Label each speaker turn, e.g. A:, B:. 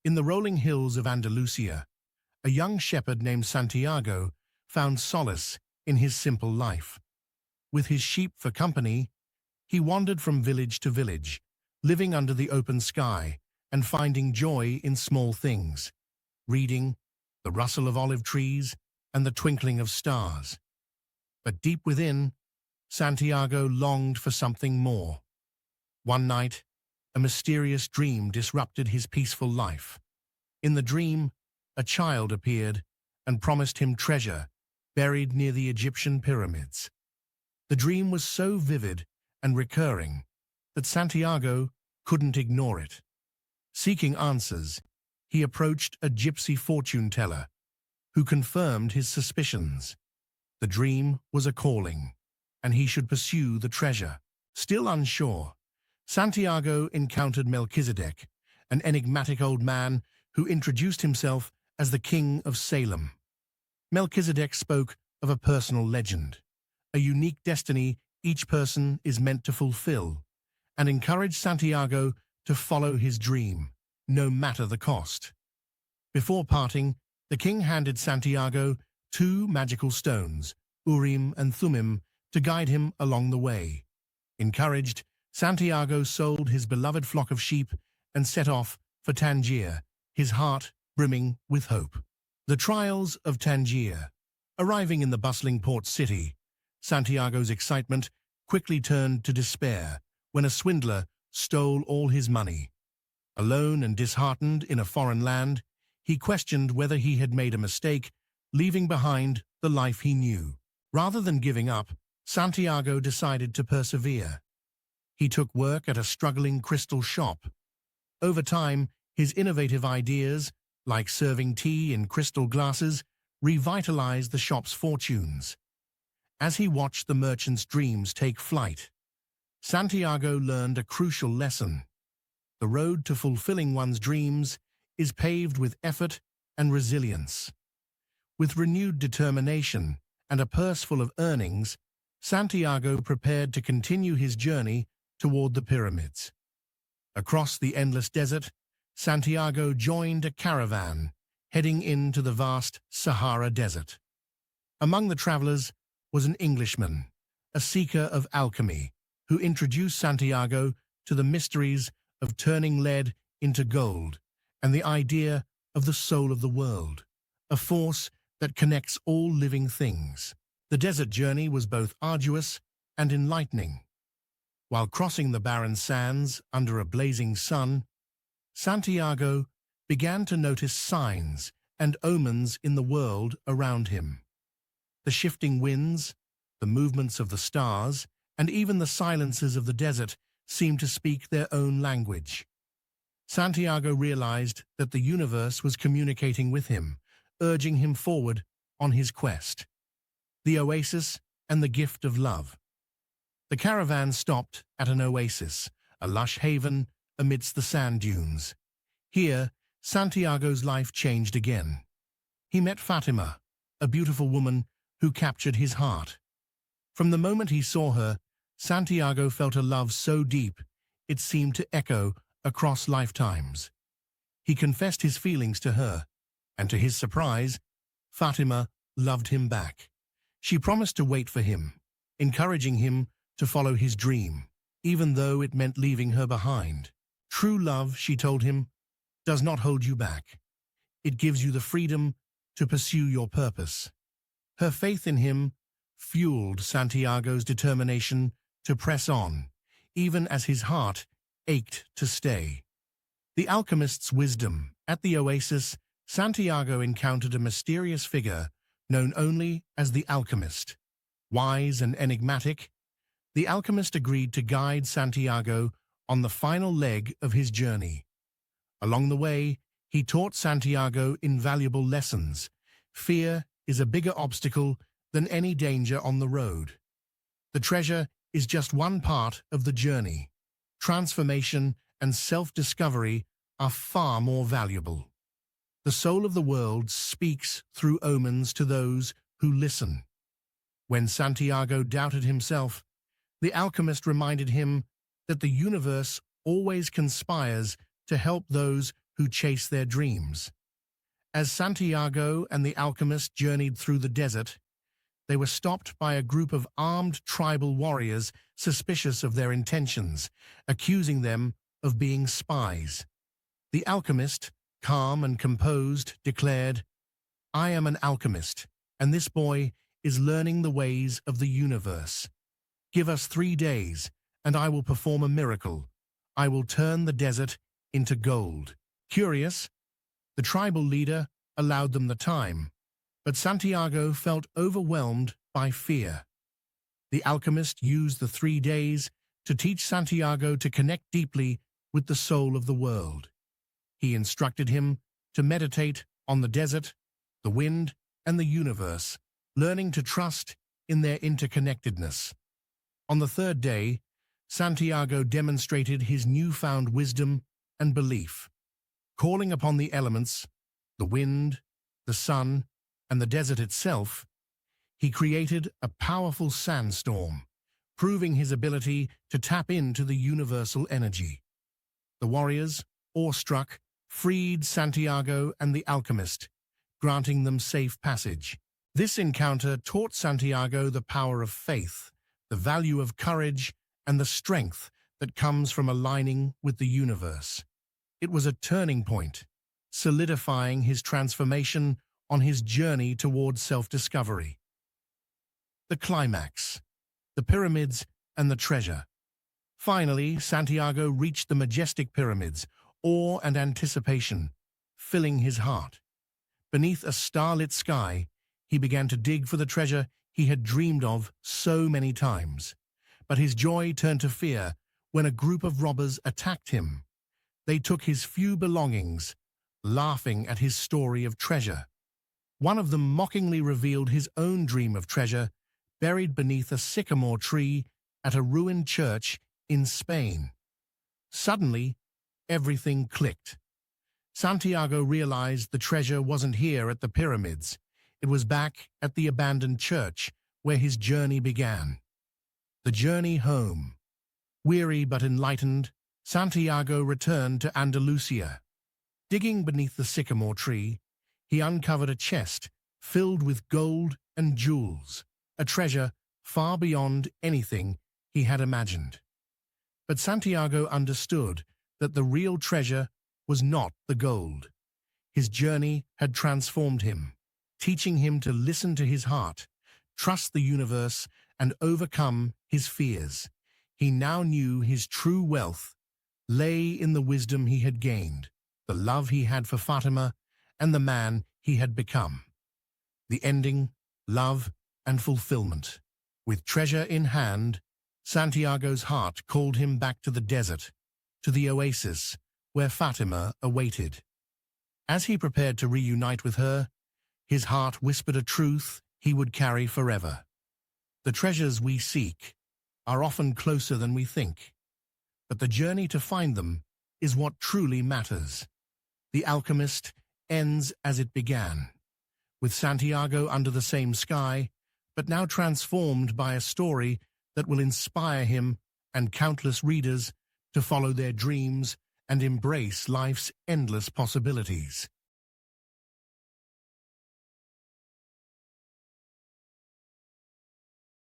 A: In the rolling hills of Andalusia, a young shepherd named Santiago found solace in his simple life. With his sheep for company, he wandered from village to village, living under the open sky and finding joy in small things, reading, the rustle of olive trees, and the twinkling of stars. But deep within, Santiago longed for something more. One night, a mysterious dream disrupted his peaceful life. In the dream, a child appeared and promised him treasure buried near the Egyptian pyramids. The dream was so vivid and recurring that Santiago couldn't ignore it. Seeking answers, he approached a gypsy fortune teller who confirmed his suspicions. The dream was a calling, and he should pursue the treasure. Still unsure, Santiago encountered Melchizedek, an enigmatic old man who introduced himself as the King of Salem. Melchizedek spoke of a personal legend, a unique destiny each person is meant to fulfill, and encouraged Santiago to follow his dream, no matter the cost. Before parting, the king handed Santiago 2 magical stones, Urim and Thummim, to guide him along the way. Encouraged, Santiago sold his beloved flock of sheep and set off for Tangier, his heart brimming with hope. The trials of Tangier. Arriving in the bustling port city, Santiago's excitement quickly turned to despair when a swindler stole all his money. Alone and disheartened in a foreign land, he questioned whether he had made a mistake, leaving behind the life he knew. Rather than giving up, Santiago decided to persevere. He took work at a struggling crystal shop. Over time, his innovative ideas, like serving tea in crystal glasses, revitalized the shop's fortunes. As he watched the merchant's dreams take flight, Santiago learned a crucial lesson. The road to fulfilling one's dreams is paved with effort and resilience. With renewed determination and a purse full of earnings, Santiago prepared to continue his journey toward the pyramids. Across the endless desert, Santiago joined a caravan heading into the vast Sahara Desert. Among the travelers was an Englishman, a seeker of alchemy, who introduced Santiago to the mysteries of turning lead into gold and the idea of the soul of the world, a force that connects all living things. The desert journey was both arduous and enlightening. While crossing the barren sands under a blazing sun, Santiago began to notice signs and omens in the world around him. The shifting winds, the movements of the stars, and even the silences of the desert seemed to speak their own language. Santiago realized that the universe was communicating with him, urging him forward on his quest. The oasis and the gift of love. The caravan stopped at an oasis, a lush haven amidst the sand dunes. Here, Santiago's life changed again. He met Fatima, a beautiful woman who captured his heart. From the moment he saw her, Santiago felt a love so deep it seemed to echo across lifetimes. He confessed his feelings to her, and to his surprise, Fatima loved him back. She promised to wait for him, encouraging him to follow his dream, even though it meant leaving her behind. True love, she told him, does not hold you back. It gives you the freedom to pursue your purpose. Her faith in him fueled Santiago's determination to press on, even as his heart ached to stay. The alchemist's wisdom. At the oasis, Santiago encountered a mysterious figure known only as the Alchemist. Wise and enigmatic, the alchemist agreed to guide Santiago on the final leg of his journey. Along the way, he taught Santiago invaluable lessons. Fear is a bigger obstacle than any danger on the road. The treasure is just one part of the journey. Transformation and self-discovery are far more valuable. The soul of the world speaks through omens to those who listen. When Santiago doubted himself, the alchemist reminded him that the universe always conspires to help those who chase their dreams. As Santiago and the alchemist journeyed through the desert, they were stopped by a group of armed tribal warriors suspicious of their intentions, accusing them of being spies. The alchemist, calm and composed, declared, "I am an alchemist, and this boy is learning the ways of the universe. Give us 3 days, and I will perform a miracle. I will turn the desert into gold." Curious, the tribal leader allowed them the time, but Santiago felt overwhelmed by fear. The alchemist used the 3 days to teach Santiago to connect deeply with the soul of the world. He instructed him to meditate on the desert, the wind, and the universe, learning to trust in their interconnectedness. On the 3rd day, Santiago demonstrated his newfound wisdom and belief. Calling upon the elements, the wind, the sun, and the desert itself, he created a powerful sandstorm, proving his ability to tap into the universal energy. The warriors, awestruck, freed Santiago and the alchemist, granting them safe passage. This encounter taught Santiago the power of faith, the value of courage, and the strength that comes from aligning with the universe. It was a turning point, solidifying his transformation on his journey towards self-discovery. The climax, the pyramids and the treasure. Finally, Santiago reached the majestic pyramids, awe and anticipation, filling his heart. Beneath a starlit sky, he began to dig for the treasure he had dreamed of so many times. But his joy turned to fear when a group of robbers attacked him. They took his few belongings, laughing at his story of treasure. One of them mockingly revealed his own dream of treasure, buried beneath a sycamore tree at a ruined church in Spain. Suddenly, everything clicked. Santiago realized the treasure wasn't here at the pyramids. It was back at the abandoned church where his journey began. The journey home. Weary but enlightened, Santiago returned to Andalusia. Digging beneath the sycamore tree, he uncovered a chest filled with gold and jewels, a treasure far beyond anything he had imagined. But Santiago understood that the real treasure was not the gold. His journey had transformed him, teaching him to listen to his heart, trust the universe, and overcome his fears. He now knew his true wealth lay in the wisdom he had gained, the love he had for Fatima, and the man he had become. The ending, love, and fulfillment. With treasure in hand, Santiago's heart called him back to the desert, to the oasis where Fatima awaited. As he prepared to reunite with her, his heart whispered a truth he would carry forever. The treasures we seek are often closer than we think, but the journey to find them is what truly matters. The Alchemist ends as it began, with Santiago under the same sky, but now transformed by a story that will inspire him and countless readers to follow their dreams and embrace life's endless possibilities.